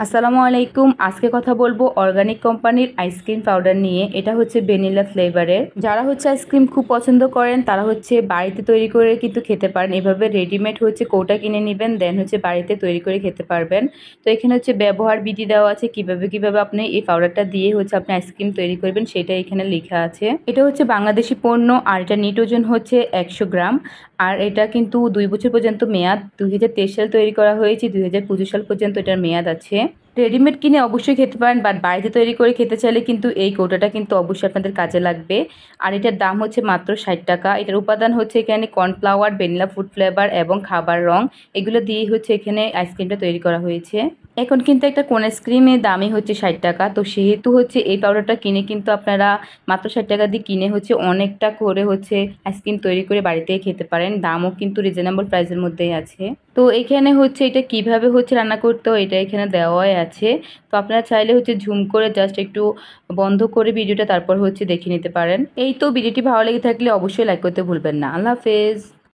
আসসালামু আলাইকুম। আজকে কথা বলবো অর্গানিক কোম্পানির আইসক্রিম পাউডার নিয়ে। এটা হচ্ছে ভ্যানিলা ফ্লেভারের। যারা হচ্ছে আইসক্রিম খুব পছন্দ করেন তারা হচ্ছে বাড়িতে তৈরি করে কিন্তু খেতে পারেন। এভাবে রেডিমেড হচ্ছে কৌটা কিনে নেবেন, দেন হচ্ছে বাড়িতে তৈরি করে খেতে পারবেন। তো এখানে হচ্ছে ব্যবহার বিধি দেওয়া আছে, কিভাবে আপনি এই পাউডারটা দিয়ে হচ্ছে আপনি আইসক্রিম তৈরি করবেন সেটা এখানে লেখা আছে। এটা হচ্ছে বাংলাদেশি পণ্য আর এটা নিট ওজন হচ্ছে 100 গ্রাম। আর এটা কিন্তু 2 বছর পর্যন্ত মেয়াদ। 2023 সালে তৈরি করা হয়েছে, 2025 সাল পর্যন্ত এটার মেয়াদ আছে। রেডিমেড কিনে অবশ্যই খেতে পারেন, বাট বাড়িতে তৈরি করে খেতে চাইলে কিন্তু এই কৌটাটা কিন্তু অবশ্যই আপনাদের কাজে লাগবে। আর এটার দাম হচ্ছে মাত্র 60 টাকা। এটার উপাদান হচ্ছে এখানে কর্নফ্লাওয়ার, ভ্যানিলা ফুড ফ্লেভার এবং খাবার রং, এগুলো দিয়ে হচ্ছে এখানে আইসক্রিমটা তৈরি করা হয়েছে। এখন কিন্তু একটা কোন আইসক্রিমের দামই হচ্ছে 60 টাকা। তো সেহেতু হচ্ছে এই পাউডারটা কিনে কিন্তু আপনারা মাত্র 60 টাকা দিয়ে কিনে হচ্ছে অনেকটা করে হচ্ছে আইসক্রিম তৈরি করে বাড়িতেই খেতে পারেন। দামও কিন্তু রিজনেবল প্রাইসের মধ্যেই আছে। তো এখানে হচ্ছে এটা কিভাবে হচ্ছে রান্না করতে হয় এটা এখানে দেওয়াই আছে। তো আপনারা চাইলে হচ্ছে ঝুম করে জাস্ট একটু বন্ধ করে ভিডিওটা তারপর হচ্ছে দেখে নিতে পারেন। এই তো ভিডিওটি ভালো লেগে থাকলে অবশ্যই লাইক করতে ভুলবেন না। আল্লাহ হাফেজ।